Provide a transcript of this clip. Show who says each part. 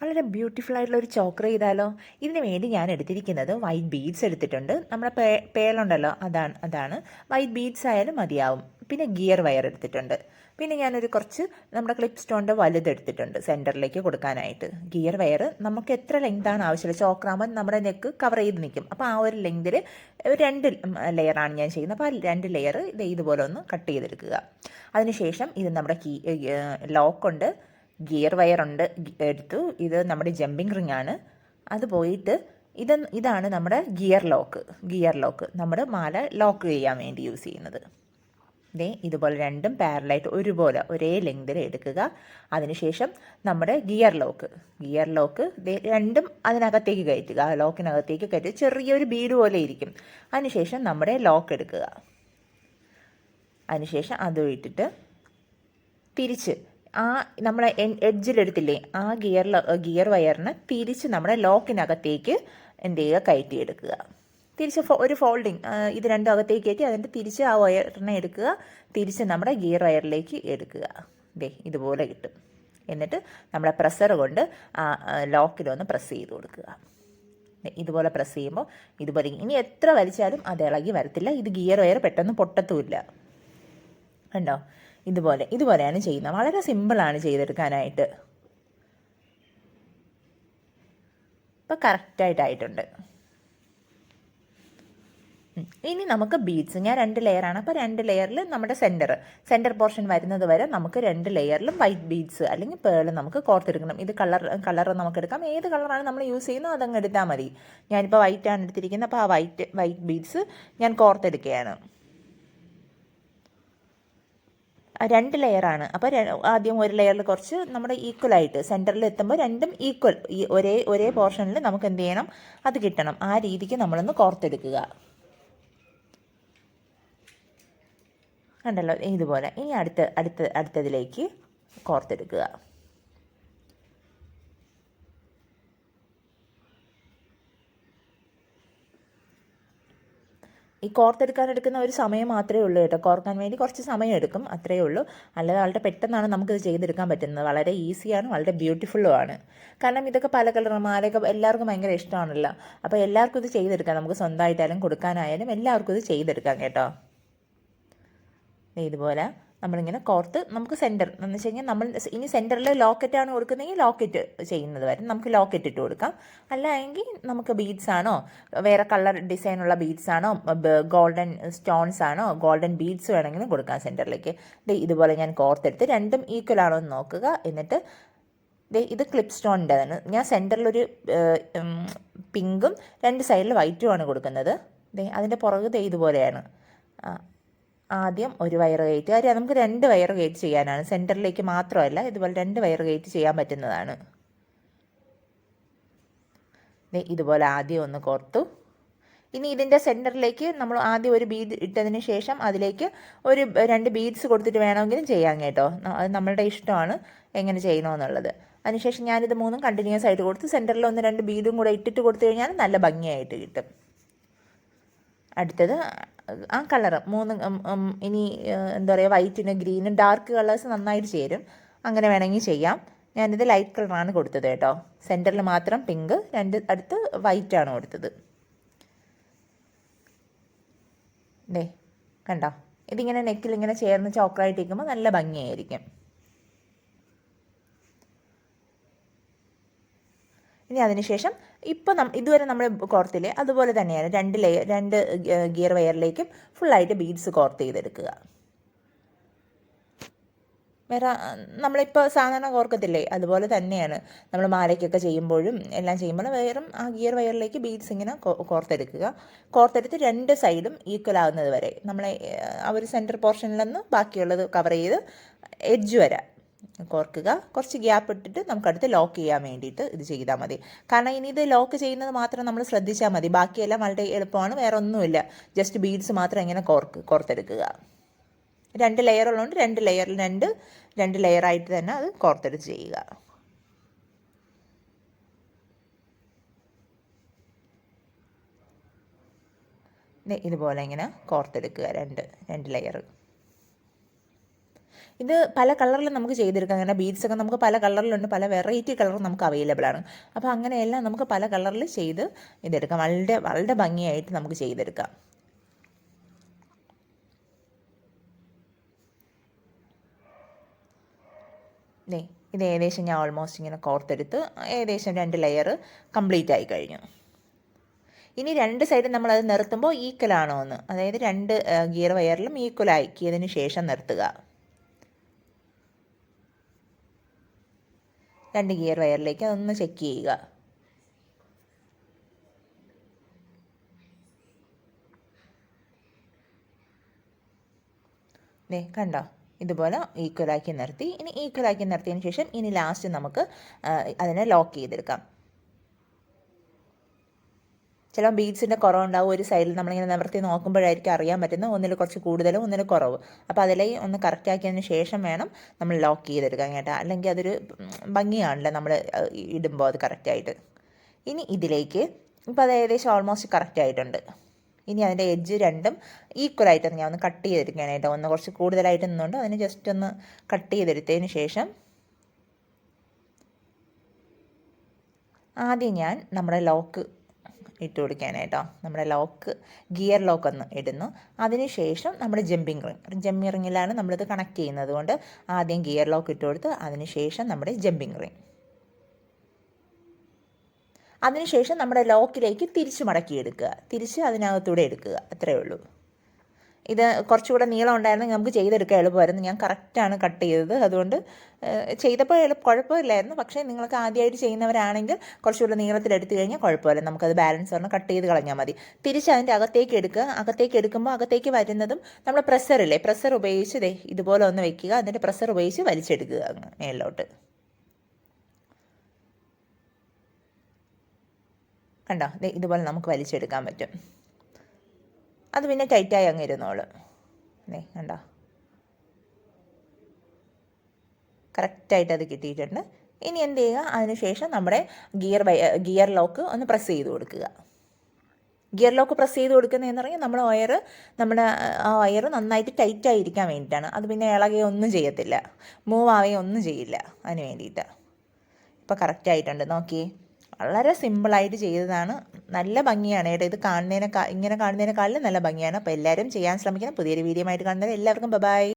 Speaker 1: വളരെ ബ്യൂട്ടിഫുൾ ആയിട്ടുള്ള ഒരു ചോക്കർ ചെയ്താലോ? ഇതിന് വേണ്ടി ഞാൻ എടുത്തിരിക്കുന്നത് വൈറ്റ് ബീഡ്സ് എടുത്തിട്ടുണ്ട്. നമ്മുടെ പേളുണ്ടല്ലോ, അതാണ് വൈറ്റ് ബീഡ്സ് ആയാലും മതിയാവും. പിന്നെ ഗിയർ വയർ എടുത്തിട്ടുണ്ട്. പിന്നെ ഞാനൊരു കുറച്ച് നമ്മുടെ ക്ലിപ്പ് സ്റ്റോണിൻ്റെ വലുതെടുത്തിട്ടുണ്ട് സെൻറ്ററിലേക്ക് കൊടുക്കാനായിട്ട്. ഗിയർ വയർ നമുക്ക് എത്ര ലെങ്താണ് ആവശ്യമുള്ളത്, ചോക്കറാകുമ്പോൾ നമ്മുടെ നെക്ക് കവർ ചെയ്ത് നിൽക്കും. അപ്പോൾ ആ ഒരു ലെങ്തിൽ 2 ലെയറാണ് ഞാൻ ചെയ്യുന്നത്. അപ്പോൾ ആ 2 ലെയർ ഇതുപോലെ ഒന്ന് കട്ട് ചെയ്തെടുക്കുക. അതിനുശേഷം ഇത് നമ്മുടെ ലോക്കുണ്ട്, ഗിയർ വയറുണ്ട് എടുത്തു. ഇത് നമ്മുടെ ജമ്പിങ് റിംഗ് ആണ്. അത് പോയിട്ട് ഇതാണ് നമ്മുടെ ഗിയർ ലോക്ക് നമ്മുടെ മാല ലോക്ക് ചെയ്യാൻ വേണ്ടി യൂസ് ചെയ്യുന്നത്. ഇതുപോലെ രണ്ടും പാരലായിട്ട് ഒരുപോലെ ഒരേ ലെങ്തിൽ എടുക്കുക. അതിനുശേഷം നമ്മുടെ ഗിയർ ലോക്ക് രണ്ടും അതിനകത്തേക്ക് കയറ്റുക. ആ ലോക്കിനകത്തേക്ക് കയറ്റി ചെറിയൊരു ബീഡ് പോലെ ഇരിക്കും. അതിനുശേഷം നമ്മുടെ ലോക്ക് എടുക്കുക. അതിനുശേഷം അത് ഇട്ടിട്ട് തിരിച്ച് ആ നമ്മളെ എഡ്ജിലെടുത്തില്ലേ, ആ ഗിയർ വയറിന് തിരിച്ച് നമ്മുടെ ലോക്കിനകത്തേക്ക് എന്ത് ചെയ്യുക, കയറ്റിയെടുക്കുക. തിരിച്ച് ഒരു ഫോൾഡിങ്, ഇത് രണ്ടും അകത്തേക്ക് കയറ്റി അതിൻ്റെ തിരിച്ച് ആ വയറിനെ എടുക്കുക. തിരിച്ച് നമ്മുടെ ഗിയർ വയറിലേക്ക് എടുക്കുക. ഇതുപോലെ കിട്ടും. എന്നിട്ട് നമ്മുടെ പ്രസ്സർ കൊണ്ട് ആ ലോക്കിലൊന്ന് പ്രസ് ചെയ്ത് കൊടുക്കുക. ഇതുപോലെ പ്രസ് ചെയ്യുമ്പോൾ ഇതുപോലെ ഇനി എത്ര വലിച്ചാലും അത് ഇളകി വരത്തില്ല. ഇത് ഗിയർ വയർ പെട്ടെന്ന് പൊട്ടത്തുമില്ല. കണ്ടോ? ഇതുപോലെയാണ് ചെയ്യുന്നത്. വളരെ സിമ്പിളാണ് ചെയ്തെടുക്കാനായിട്ട്. ഇപ്പോൾ കറക്റ്റായിട്ടായിട്ടുണ്ട്. ഇനി നമുക്ക് ബീഡ്സ്, ഞാൻ 2 ലെയറാണ്. അപ്പോൾ 2 ലെയറിൽ നമ്മുടെ സെൻറ്റർ പോർഷൻ വരുന്നത് വരെ നമുക്ക് 2 ലെയറിലും വൈറ്റ് ബീഡ്സ് അല്ലെങ്കിൽ പേൾ നമുക്ക് കോർത്തെടുക്കണം. ഇത് കളർ നമുക്ക് എടുക്കാം. ഏത് കളറാണ് നമ്മൾ യൂസ് ചെയ്യുന്നത് അതങ്ങ് എടുത്താൽ മതി. ഞാനിപ്പോൾ വൈറ്റാണ് എടുത്തിരിക്കുന്നത്. അപ്പോൾ ആ വൈറ്റ് ബീഡ്സ് ഞാൻ കോർത്തെടുക്കുകയാണ്. 2 ലെയറാണ്. അപ്പോൾ ആദ്യം ഒരു ലെയറിൽ കുറച്ച് നമ്മുടെ ഈക്വലായിട്ട് സെൻറ്ററിൽ എത്തുമ്പോൾ രണ്ടും ഈക്വൽ, ഒരേ പോർഷനിൽ നമുക്ക് എന്ത് ചെയ്യണം, അത് കിട്ടണം. ആ രീതിക്ക് നമ്മളൊന്ന് കോർത്തെടുക്കുക. കണ്ടല്ലോ? ഇതുപോലെ. ഇനി അടുത്തതിലേക്ക് കോർത്തെടുക്കുക. ഈ കോർത്തെടുക്കാൻ എടുക്കുന്ന ഒരു സമയം മാത്രമേ ഉള്ളൂ കേട്ടോ. കോർക്കാൻ വേണ്ടി കുറച്ച് സമയം എടുക്കും, അത്രയേ ഉള്ളൂ. അല്ലാതെ വളരെ പെട്ടെന്നാണ് നമുക്കിത് ചെയ്തെടുക്കാൻ പറ്റുന്നത്. വളരെ ഈസിയാണ്, വളരെ ബ്യൂട്ടിഫുള്ളുമാണ്. കാരണം ഇതൊക്കെ പല കളർ മാലയൊക്കെ എല്ലാവർക്കും ഭയങ്കര ഇഷ്ടമാണല്ലോ. അപ്പോൾ എല്ലാവർക്കും ഇത് ചെയ്തെടുക്കാം. നമുക്ക് സ്വന്തമായിട്ടായാലും കൊടുക്കാനായാലും എല്ലാവർക്കും ഇത് ചെയ്തെടുക്കാം കേട്ടോ. ഇതുപോലെ നമ്മളിങ്ങനെ കോർത്ത് നമുക്ക് സെൻറ്റർ എന്ന് വെച്ച് കഴിഞ്ഞാൽ നമ്മൾ ഇനി സെൻറ്ററിൽ ലോക്കറ്റാണ് കൊടുക്കുന്നതെങ്കിൽ ലോക്കറ്റ് ചെയ്യുന്നത് വരെ നമുക്ക് ലോക്കറ്റ് ഇട്ട് കൊടുക്കാം. അല്ല എങ്കിൽ നമുക്ക് ബീഡ്സ് ആണോ, വേറെ കളർ ഡിസൈനുള്ള ബീഡ്സ് ആണോ, ഗോൾഡൻ സ്റ്റോൺസ് ആണോ, ഗോൾഡൻ ബീഡ്സ് വേണമെങ്കിലും കൊടുക്കാം സെൻറ്ററിലേക്ക്. ഇതുപോലെ ഞാൻ കോർത്തെടുത്ത് രണ്ടും ഈക്വൽ ആണോ എന്ന് നോക്കുക. എന്നിട്ട് ഇത് ക്ലിപ്പ് സ്റ്റോണിൻ്റെതാണ്. ഞാൻ സെൻറ്ററിലൊരു പിങ്കും 2 സൈഡിൽ വൈറ്റുമാണ് കൊടുക്കുന്നത്. അതിൻ്റെ പുറകെ ഇതുപോലെയാണ്. ആദ്യം ഒരു വയർ കയറ്റി, കാര്യം നമുക്ക് 2 വയർ കയറ്റി ചെയ്യാനാണ്, സെൻറ്ററിലേക്ക് മാത്രമല്ല. ഇതുപോലെ 2 വയർ കയറ്റി ചെയ്യാൻ പറ്റുന്നതാണ്. ഇതുപോലെ ആദ്യം ഒന്ന് കോർത്തു. ഇനി ഇതിൻ്റെ സെൻറ്ററിലേക്ക് നമ്മൾ ആദ്യം ഒരു ബീഡ് ഇട്ടതിന് ശേഷം അതിലേക്ക് ഒരു 2 ബീഡ്സ് കൊടുത്തിട്ട് വേണമെങ്കിലും ചെയ്യാം കേട്ടോ. അത് നമ്മളുടെ ഇഷ്ടമാണ് എങ്ങനെ ചെയ്യണമെന്നുള്ളത്. അതിനുശേഷം ഞാനിത് 3 കണ്ടിന്യൂസ് ആയിട്ട് കൊടുത്ത് സെൻറ്ററിൽ 1-2 ബീഡും കൂടെ ഇട്ടിട്ട് കൊടുത്തു കഴിഞ്ഞാൽ നല്ല ഭംഗിയായിട്ട് കിട്ടും. അടുത്തത് ആ കളർ 3 ഇനി എന്താ പറയുക, വൈറ്റിന് ഗ്രീനും ഡാർക്ക് കളേഴ്സ് നന്നായിട്ട് ചേരും. അങ്ങനെ വേണമെങ്കിൽ ചെയ്യാം. ഞാനിത് ലൈറ്റ് കളറാണ് കൊടുത്തത് കേട്ടോ. സെൻറ്ററിൽ മാത്രം പിങ്ക്, അടുത്ത് വൈറ്റാണ് കൊടുത്തത്. കണ്ടോ? ഇതിങ്ങനെ നെക്കിൽ ഇങ്ങനെ ചേർന്ന് ചോക്കറായിട്ട് ഇരിക്കുമ്പോൾ നല്ല ഭംഗിയായിരിക്കും. ഇനി അതിനുശേഷം ഇപ്പം ഇതുവരെ നമ്മൾ കോർത്തില്ലേ, അതുപോലെ തന്നെയാണ് 2 ഗിയർ വയറിലേക്കും ഫുള്ളായിട്ട് ബീഡ്സ് കോർത്ത് ചെയ്തെടുക്കുക. വേറെ നമ്മളിപ്പോൾ സാധാരണ കോർക്കത്തില്ലേ, അതുപോലെ തന്നെയാണ് നമ്മൾ മാലയ്ക്കൊക്കെ ചെയ്യുമ്പോഴും എല്ലാം ചെയ്യുമ്പോഴും ആ ഗിയർ വയറിലേക്ക് ബീഡ്സ് ഇങ്ങനെ കോർത്തെടുത്ത് 2 സൈഡും ഈക്വൽ ആകുന്നത് വരെ നമ്മളെ ആ ഒരു സെൻറ്റർ പോർഷനിൽ നിന്ന് ബാക്കിയുള്ളത് കവർ ചെയ്ത് എഡ്ജ് വരെ കോർക്കുക. കുറച്ച് ഗ്യാപ്പ് ഇട്ടിട്ട് നമുക്കടുത്ത് ലോക്ക് ചെയ്യാൻ വേണ്ടിയിട്ട് ഇത് ചെയ്താൽ മതി. കാരണം ഇനി ഇത് ലോക്ക് ചെയ്യുന്നത് മാത്രം നമ്മൾ ശ്രദ്ധിച്ചാൽ മതി. ബാക്കിയെല്ലാം വളരെ എളുപ്പമാണ്, വേറെ ഒന്നുമില്ല. ജസ്റ്റ് ബീഡ്സ് മാത്രം ഇങ്ങനെ കോർത്തെടുക്കുക. 2 ലെയർ ഉള്ളതുകൊണ്ട് 2 ലെയറിൽ 2 ലെയറായിട്ട് തന്നെ അത് കോർത്തെടുത്ത് ചെയ്യുക. ഇതുപോലെ ഇങ്ങനെ കോർത്തെടുക്കുക 2 ലെയർ. ഇത് പല കളറിലും നമുക്ക് ചെയ്തെടുക്കാം. അങ്ങനെ ബീഡ്സൊക്കെ നമുക്ക് പല കളറിലുണ്ട്, പല വെറൈറ്റി കളറും നമുക്ക് അവൈലബിൾ ആണ്. അപ്പോൾ അങ്ങനെയെല്ലാം നമുക്ക് പല കളറിൽ ചെയ്ത് ഇതെടുക്കാം. വളരെ വളരെ ഭംഗിയായിട്ട് നമുക്ക് ചെയ്തെടുക്കാം. ഇത് ഏകദേശം ഞാൻ ഓൾമോസ്റ്റ് ഇങ്ങനെ കോർത്തെടുത്ത് ഏകദേശം 2 ലെയർ കംപ്ലീറ്റ് ആയി കഴിഞ്ഞു. ഇനി 2 സൈഡും നമ്മളത് നിർത്തുമ്പോൾ ഈക്വലാണോ എന്ന്, അതായത് 2 ഗിയർ വയറിലും ഈക്വൽ ആക്കിയതിന് ശേഷം നിർത്തുക. 2 ഗിയർ വയറിലേക്ക് അതൊന്ന് ചെക്ക് ചെയ്യുക. കണ്ടോ, ഇതുപോലെ ഈക്വലാക്കി നിർത്തി. ഇനി ഈക്വലാക്കി നിർത്തിയതിന് ശേഷം ഇനി ലാസ്റ്റ് നമുക്ക് അതിനെ ലോക്ക് ചെയ്തെടുക്കാം. ചില ബീഡ്സിൻ്റെ കുറവുണ്ടാവും. ഒരു സൈഡിൽ നമ്മളിങ്ങനെ നിവർത്തി നോക്കുമ്പോഴായിരിക്കും അറിയാൻ പറ്റുന്നത് ഒന്നിൽ കുറച്ച് കൂടുതലും ഒന്നിൽ കുറവ്. അപ്പോൾ അതിലെ ഒന്ന് കറക്റ്റ് ആക്കിയതിന് ശേഷം വേണം നമ്മൾ ലോക്ക് ചെയ്തെടുക്കാൻ കേട്ടോ. അല്ലെങ്കിൽ അതൊരു ഭംഗിയാണല്ലോ നമ്മൾ ഇടുമ്പോൾ അത് കറക്റ്റായിട്ട്. ഇനി ഇതിലേക്ക് ഇപ്പോൾ അത് ഏകദേശം ഓൾമോസ്റ്റ് കറക്റ്റ് ആയിട്ടുണ്ട്. ഇനി അതിൻ്റെ എഡ്ജ് രണ്ടും ഈക്വലായിട്ട് ഞാൻ ഒന്ന് കട്ട് ചെയ്തെടുക്കാനായിട്ട്, ഒന്ന് കുറച്ച് കൂടുതലായിട്ട് നിന്നുകൊണ്ട് അതിന് ജസ്റ്റ് ഒന്ന് കട്ട് ചെയ്തെടുത്തതിന് ശേഷം ആദ്യം ഞാൻ നമ്മുടെ ലോക്ക് ഇട്ട് കൊടുക്കാനായിട്ടോ. നമ്മുടെ ലോക്ക് ഗിയർ ലോക്ക് ഒന്ന് ഇടുന്നു. അതിനുശേഷം നമ്മുടെ ജമ്പിങ് റിങ്ങിലാണ് നമ്മളിത് കണക്ട് ചെയ്യുന്നത്. കൊണ്ട് ആദ്യം ഗിയർ ലോക്ക് ഇട്ട് കൊടുത്ത് അതിനുശേഷം നമ്മുടെ ജമ്പിങ് റിങ്, അതിനുശേഷം നമ്മുടെ ലോക്കിലേക്ക് തിരിച്ച് മടക്കിയെടുക്കുക, തിരിച്ച് അതിനകത്തൂടെ എടുക്കുക. അത്രയേ ഉള്ളൂ. ഇത് കുറച്ചുകൂടെ നീളം ഉണ്ടായിരുന്നെങ്കിൽ നമുക്ക് ചെയ്തെടുക്കാൻ എളുപ്പമായിരുന്നു. ഞാൻ കറക്റ്റാണ് കട്ട് ചെയ്തത്, അതുകൊണ്ട് ചെയ്തപ്പോൾ കുഴപ്പമില്ലായിരുന്നു. പക്ഷേ നിങ്ങൾക്ക് ആദ്യമായിട്ട് ചെയ്യുന്നവരാണെങ്കിൽ കുറച്ചുകൂടെ നീളത്തിലെടുത്ത് കഴിഞ്ഞാൽ കുഴപ്പമില്ല. നമുക്കത് ബാലൻസ് പറഞ്ഞ് കട്ട് ചെയ്ത് കളഞ്ഞാൽ മതി. തിരിച്ച് അതിൻ്റെ അകത്തേക്ക് എടുക്കുക. അകത്തേക്ക് എടുക്കുമ്പോൾ അകത്തേക്ക് വരുന്നതും നമ്മൾ പ്രഷർ ഉപയോഗിച്ച് ഇതുപോലെ ഒന്ന് വെക്കുക. എന്നിട്ട് പ്രഷർ ഉപയോഗിച്ച് വലിച്ചെടുക്കുക മേളിലോട്ട്. കണ്ടോ, ഇതുപോലെ നമുക്ക് വലിച്ചെടുക്കാൻ പറ്റും. അത് പിന്നെ ടൈറ്റായി അങ്ങ് ഇരുന്നോളൂ. കണ്ടോ, കറക്റ്റായിട്ട് അത് കിട്ടിയിട്ടുണ്ട്. ഇനി എന്ത് ചെയ്യുക, അതിനുശേഷം നമ്മുടെ ഗിയർ ലോക്ക് ഒന്ന് പ്രസ് ചെയ്ത് കൊടുക്കുക. ഗിയർ ലോക്ക് പ്രസ് ചെയ്ത് കൊടുക്കുന്നതെന്ന് പറഞ്ഞാൽ നമ്മുടെ ആ വയർ നന്നായിട്ട് ടൈറ്റായിരിക്കാൻ വേണ്ടിയിട്ടാണ്. അത് പിന്നെ ഇളകുകയൊന്നും ചെയ്യത്തില്ല, മൂവ് ആവുകയോ ഒന്നും ചെയ്യില്ല. അതിന് വേണ്ടിയിട്ട് ഇപ്പോൾ കറക്റ്റായിട്ടുണ്ട്. നോക്കി, വളരെ സിമ്പിളായിട്ട് ചെയ്തതാണ്. നല്ല ഭംഗിയാണ് കേട്ടോ. ഇത് ഇങ്ങനെ കാണുന്നതിനേക്കാളും നല്ല ഭംഗിയാണ്. അപ്പോൾ എല്ലാവരും ചെയ്യാൻ ശ്രമിക്കണം. പുതിയൊരു വീഡിയോ ആയിട്ട് കാണുന്നത് എല്ലാവർക്കും ബൈ.